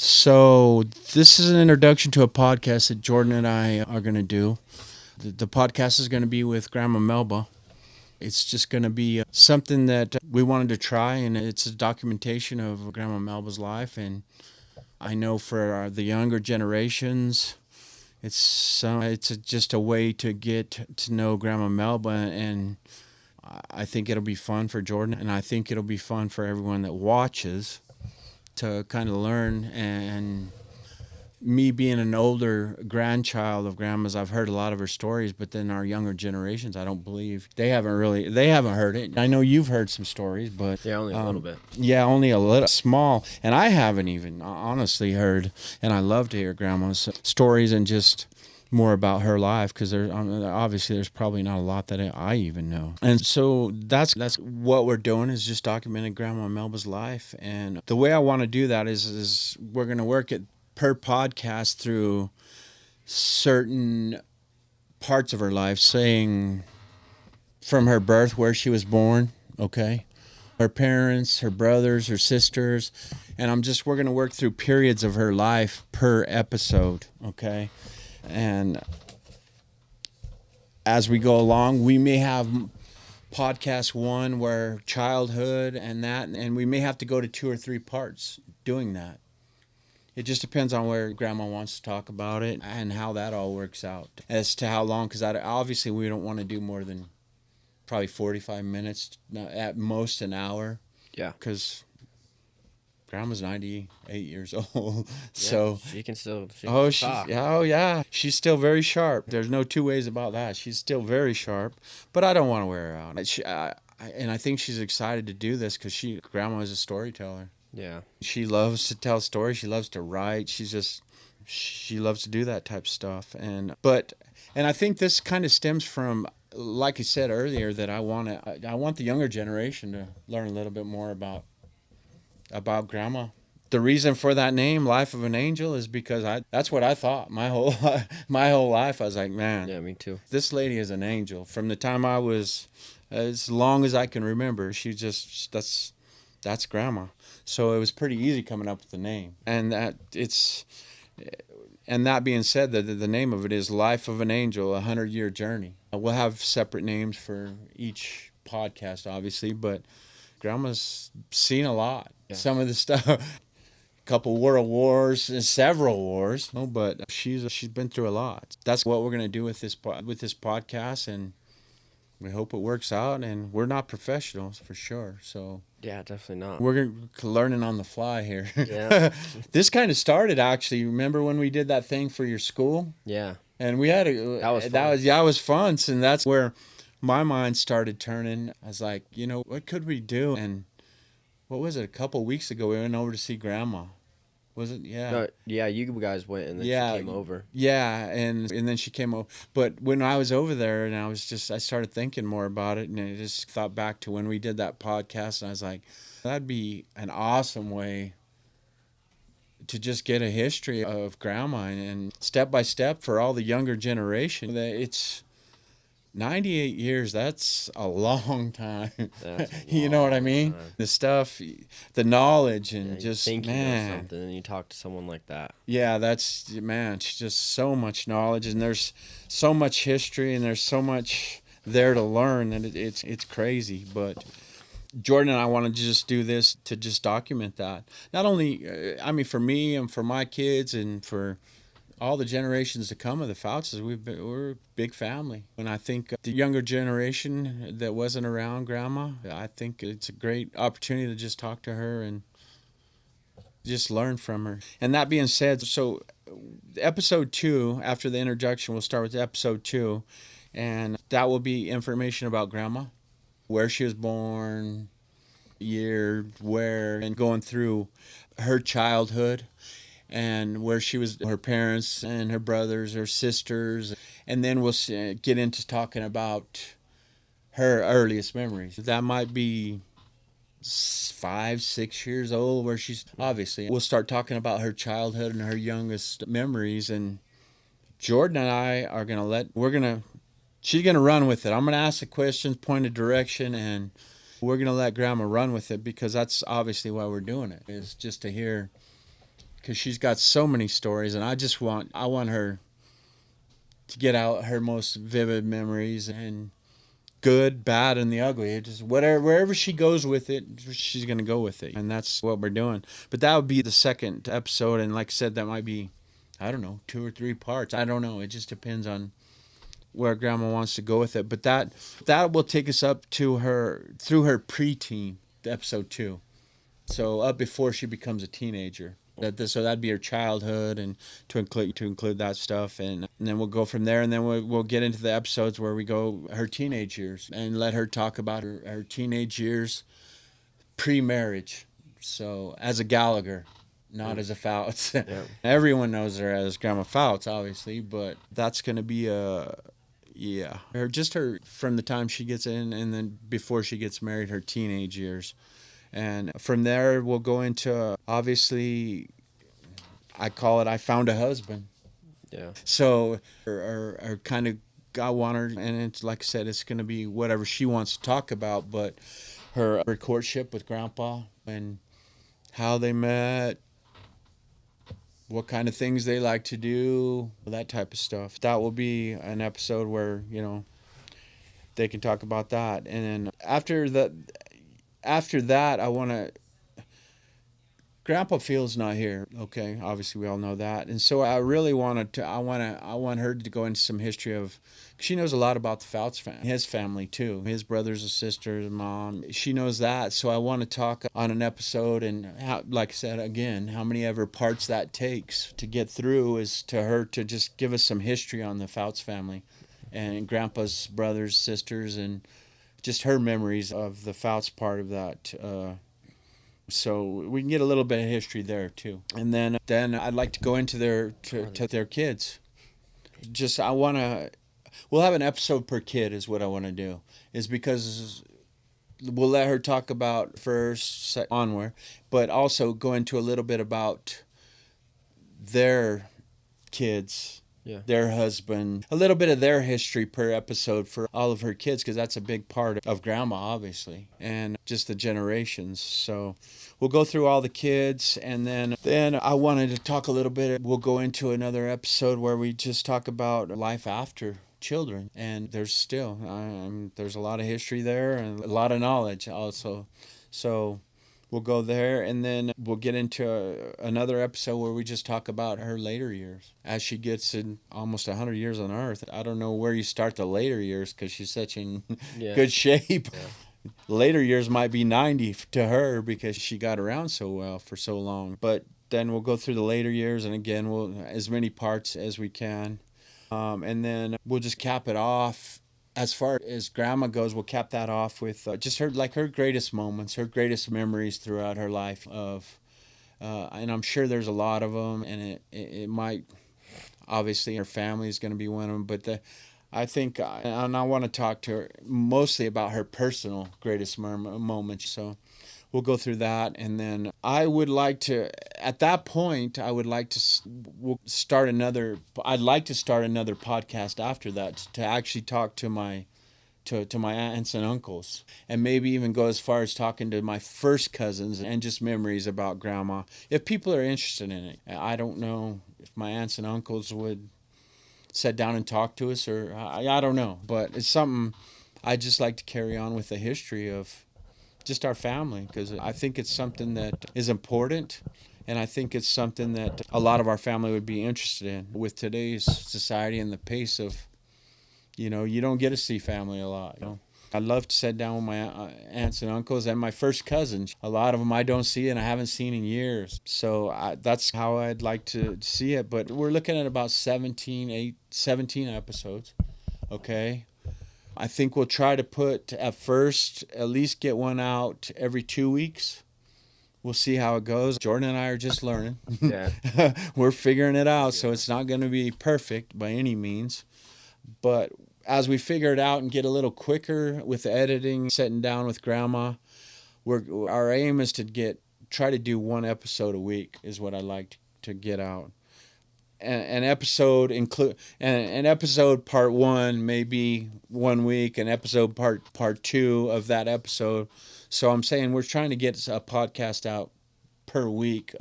So this is an introduction to a podcast that Jordan and I are going to do. The podcast is going to be with Grandma Melba. It's just going to be something that we wanted to try, and it's a documentation of Grandma Melba's life. And I know for the younger generations, just a way to get to know Grandma Melba, and I think it'll be fun for Jordan, and I think it'll be fun for everyone that watches to kind of learn. And me being an older grandchild of Grandma's, I've heard a lot of her stories, but then our younger generations, I don't believe they haven't heard it. I know you've heard some stories, but Yeah, only a little bit. Yeah, only a little small, and I haven't even honestly heard. And I love to hear Grandma's stories and just more about her life, because obviously there's probably not a lot that I even know. And so that's what we're doing, is just documenting Grandma Melba's life. And the way I want to do that is we're going to work it per podcast through certain parts of her life, saying from her birth, where she was born, okay, her parents, her brothers, her sisters, and we're going to work through periods of her life per episode, okay? And as we go along, we may have podcast one where childhood and we may have to go to 2 or 3 parts doing that. It just depends on where Grandma wants to talk about it and how that all works out as to how long, because obviously we don't want to do more than probably 45 minutes, at most an hour. Yeah. Because Grandma's 98 years old. Yeah, so she can still talk. Oh yeah, she's still very sharp. There's no two ways about that. She's still very sharp, but I don't want to wear her out. And I think she's excited to do this because Grandma is a storyteller. Yeah. She loves to tell stories. She loves to write. She loves to do that type of stuff. And I think this kind of stems from, like I said earlier, that I want the younger generation to learn a little bit more about Grandma. The reason for that name, Life of an Angel, is because that's what I thought my whole life. I was like, man, Yeah, me too. this lady is an angel. From the time I was, as long as I can remember, that's Grandma. So it was pretty easy coming up with the name. And that being said, the name of it is Life of an Angel, 100-Year Journey. We'll have separate names for each podcast, obviously, but Grandma's seen a lot. Yeah. Some of the stuff, couple world wars and several wars, but she's been through a lot. That's what we're gonna do with this podcast, and we hope it works out. And we're not professionals for sure, so Yeah, definitely not. we're learning on the fly here. Yeah. This kind of started, actually. Remember when we did that thing for your school? Yeah. And we had that was fun, and that's where my mind started turning. I was like, what could we do? And what was it? A couple weeks ago, we went over to see Grandma. Was it? Yeah. No, yeah, you guys went and then she came over. Yeah, and then she came over. But when I was over there, and I started thinking more about it, and I just thought back to when we did that podcast, and I was like, that'd be an awesome way to just get a history of Grandma, and step by step for all the younger generation. It's 98 years, that's a long time. You know what I mean? Time. The stuff, the knowledge, and just, thinking man. of something, and you talk to someone like that. Yeah, she's just so much knowledge, and there's so much history, and there's so much there to learn that it's crazy. But Jordan and I wanted to just do this to just document that. Not only, for me and for my kids and for all the generations to come of the Fouts, we're a big family. And I think the younger generation that wasn't around Grandma, I think it's a great opportunity to just talk to her and just learn from her. And that being said, so episode 2, after the introduction, we'll start with episode 2, and that will be information about Grandma, where she was born, year, where, and going through her childhood, and where she was, her parents and her brothers, her sisters. And then we'll get into talking about her earliest memories. That might be 5, 6 years old, where she's obviously, we'll start talking about her childhood and her youngest memories. And Jordan and I are she's going to run with it. I'm going to ask the questions, point of direction, and we're going to let Grandma run with it, because that's obviously why we're doing it, is just to hear because she's got so many stories, and I want her to get out her most vivid memories, and good, bad, and the ugly. It just wherever she goes with it, she's gonna go with it, and that's what we're doing. But that would be the second episode, and like I said, that might be, I don't know, 2 or 3 parts. I don't know. It just depends on where Grandma wants to go with it. But that will take us up to her through her preteen, episode 2. So up before she becomes a teenager. So that'd be her childhood, and to include that stuff, and then we'll go from there, and then we'll get into the episodes where we go her teenage years and let her talk about her teenage years pre-marriage. So as a Gallagher, not as a Fouts. Yeah. Everyone knows her as Grandma Fouts, obviously, but that's gonna be her from the time she gets in, and then before she gets married, her teenage years. And from there, we'll go into, obviously, I call it, I found a husband. Yeah. So, or kind of, I want her, and it's like I said, it's going to be whatever she wants to talk about, but her courtship with Grandpa and how they met, what kind of things they like to do, that type of stuff. That will be an episode where, they can talk about that. And then after that, I want to. Grandpa feels not here. Okay, obviously we all know that, and so I really wanted to. I want her to go into some history of. She knows a lot about the Fouts family, his family too, his brothers and sisters, mom. She knows that, so I want to talk on an episode, and how, like I said again, how many ever parts that takes to get through is to her to just give us some history on the Fouts family, and Grandpa's brothers, sisters, and just her memories of the Fouts part of that. So we can get a little bit of history there too, and then I'd like to go into their kids. Just we'll have an episode per kid is what I want to do. Is because we'll let her talk about first onward, but also go into a little bit about their kids. Yeah. Their husband, a little bit of their history per episode for all of her kids, because that's a big part of Grandma, obviously, and just the generations. So we'll go through all the kids, and then I wanted to talk a little bit. We'll go into another episode where we just talk about life after children, and there's there's a lot of history there and a lot of knowledge also. So we'll go there, and then we'll get into another episode where we just talk about her later years. As she gets in almost 100 years on Earth, I don't know where you start the later years because she's such in good shape. Yeah. Later years might be 90 to her because she got around so well for so long. But then we'll go through the later years, and again, we'll as many parts as we can. And then we'll just cap it off. As far as Grandma goes, we'll cap that off with just her greatest moments, her greatest memories throughout her life and I'm sure there's a lot of them, and it might, obviously her family is going to be one of them, but I think, and I want to talk to her mostly about her personal greatest moments. So we'll go through that, and then I would like to, at that point, we'll start another. I'd like to start another podcast after that to actually talk to my aunts and uncles, and maybe even go as far as talking to my first cousins and just memories about Grandma. If people are interested in it, I don't know if my aunts and uncles would sit down and talk to us, or I don't know, but it's something I just like to carry on with the history of just our family, because I think it's something that is important, and I think it's something that a lot of our family would be interested in with today's society and the pace of, you don't get to see family a lot. I'd love to sit down with my aunts and uncles and my first cousins. A lot of them I don't see and I haven't seen in years. So that's how I'd like to see it. But we're looking at about 17 episodes. Okay. I think we'll try to put, at least get one out every 2 weeks. We'll see how it goes. Jordan and I are just learning. Yeah. We're figuring it out, so it's not going to be perfect by any means. But as we figure it out and get a little quicker with the editing, sitting down with Grandma, our aim is to try to do one episode a week is what I like to get out. An episode part 1 may be 1 week, an episode part 2 of that episode. So I'm saying we're trying to get a podcast out per week,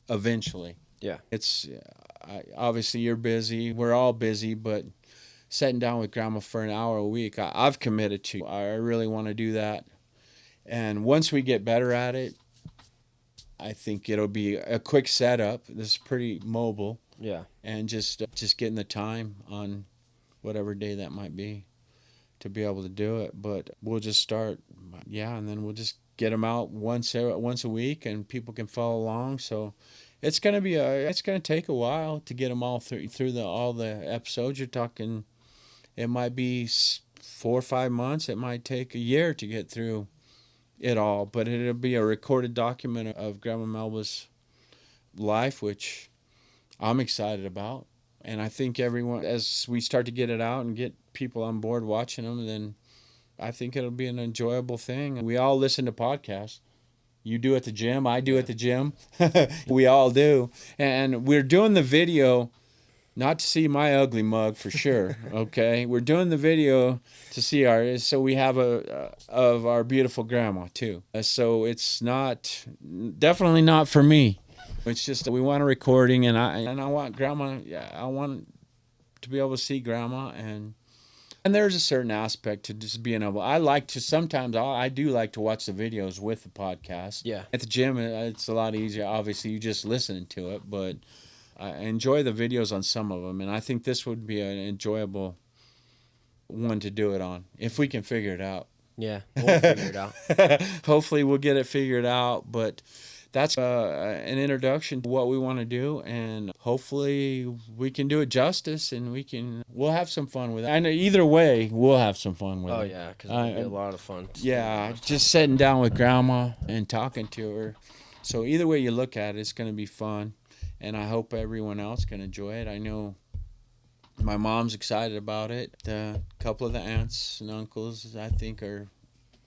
eventually. Yeah. It's obviously you're busy. We're all busy, but sitting down with Grandma for an hour a week, I've committed to. I really want to do that. And once we get better at it, I think it'll be a quick setup. This is pretty mobile. Yeah. And just getting the time on whatever day that might be to be able to do it. But we'll just start, yeah, and then we'll just get them out once a week, and people can follow along. So it's gonna take a while to get them all through all the episodes. You're talking, it might be 4 or 5 months. It might take a year to get through it all, but it'll be a recorded document of Grandma Melba's life, which I'm excited about. And I think everyone, as we start to get it out and get people on board watching them, then I think it'll be an enjoyable thing. We all listen to podcasts. You do at the gym, I do at the gym. We all do. And we're doing the video not to see my ugly mug for sure, okay? We're doing the video to see so we have of our beautiful grandma too. So it's definitely not for me. It's just that we want a recording, and I want grandma. Yeah, I want to be able to see grandma, and there's a certain aspect to just being able. I like to sometimes. I do like to watch the videos with the podcast. Yeah. At the gym, it's a lot easier. Obviously, you just listening to it, but I enjoy the videos on some of them, and I think this would be an enjoyable one to do it on if we can figure it out. Yeah, we'll figure it out. Hopefully, we'll get it figured out, but that's an introduction to what we want to do, and hopefully we can do it justice, and we'll have some fun with it. I know either way, we'll have some fun with it. Oh yeah, because it'll be a lot of fun. Yeah, just sitting down with grandma and talking to her. So either way you look at it, it's going to be fun, and I hope everyone else can enjoy it. I know my mom's excited about it. A couple of the aunts and uncles, I think, are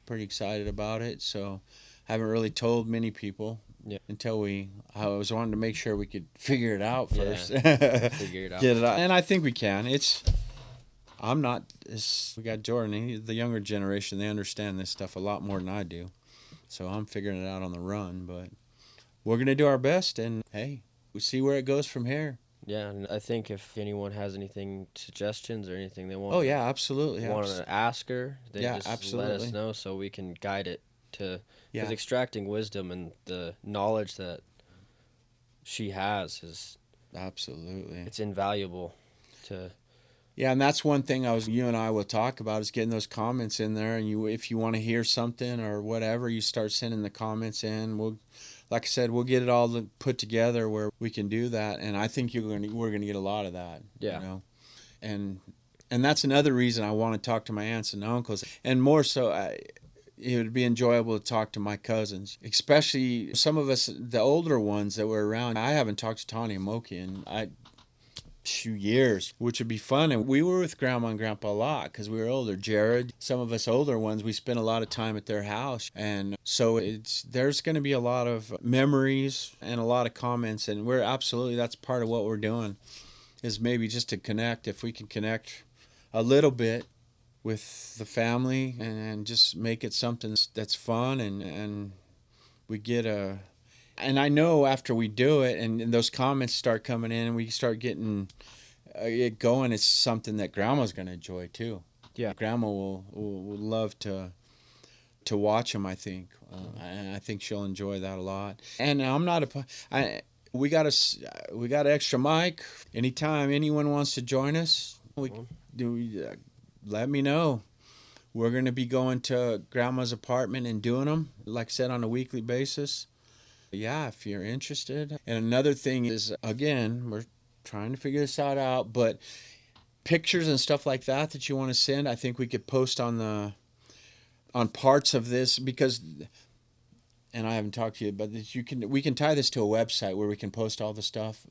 pretty excited about it. So I haven't really told many people. Yeah. Until I was wanting to make sure we could figure it out first. Yeah, figure it out. Get it out. And I think we can. We got Jordan, the younger generation, they understand this stuff a lot more than I do. So I'm figuring it out on the run, but we're going to do our best, and hey, we see where it goes from here. Yeah, and I think if anyone has anything, suggestions or anything they want, oh yeah, absolutely, want to ask her, they just absolutely. let us know so we can guide it to. Yeah. Because extracting wisdom and the knowledge that she has is absolutely, it's invaluable to. Yeah, and that's one thing you and I will talk about is getting those comments in there, and if you want to hear something or whatever, you start sending the comments in. Like I said, we'll get it all put together where we can do that, and I think we're going to get a lot of that. Yeah. You know? And that's another reason I want to talk to my aunts and uncles, and more so, it would be enjoyable to talk to my cousins, especially some of us, the older ones that were around. I haven't talked to Tony and Moki in years, which would be fun. And we were with Grandma and Grandpa a lot because we were older. Jared, some of us older ones, we spent a lot of time at their house. And so there's going to be a lot of memories and a lot of comments. And that's part of what we're doing, is maybe just to connect. If we can connect a little bit with the family and just make it something that's fun, and we get and I know after we do it and those comments start coming in and we start getting it going, it's something that Grandma's going to enjoy too. Yeah. Grandma will love to watch them, I think. And I think she'll enjoy that a lot. And I'm not we got an extra mic. Anytime anyone wants to join us, let me know. We're going to be going to Grandma's apartment and doing them, like I said, on a weekly basis. Yeah, if you're interested. And another thing is, again, we're trying to figure this out, but pictures and stuff like that you want to send, I think we could post on parts of this, because, and I haven't talked to you, but we can tie this to a website where we can post all the stuff.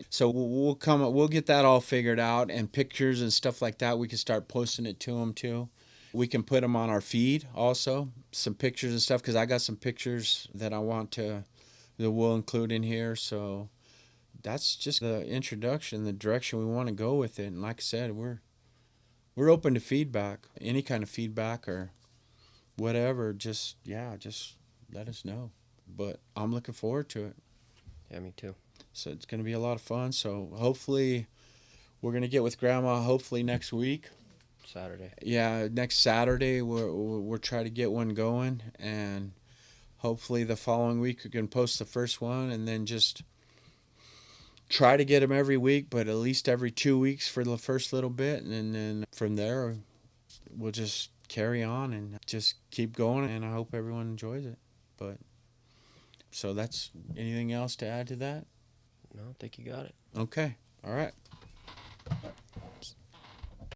So we'll get that all figured out, and pictures and stuff like that, we can start posting it to them too. We can put them on our feed also, some pictures and stuff, because I got some pictures that that we'll include in here. So that's just the introduction, the direction we want to go with it. And like I said, we're open to feedback, any kind of feedback or whatever. Just let us know. But I'm looking forward to it. Yeah, me too. So it's going to be a lot of fun. So hopefully we're going to get with Grandma hopefully next week. Saturday. Yeah, next Saturday we're trying to get one going, and hopefully the following week we can post the first one, and then just try to get them every week, but at least every 2 weeks for the first little bit, and then from there we'll just carry on and just keep going, and I hope everyone enjoys it. But so that's anything else to add to that? No, I think you got it. Okay. All right.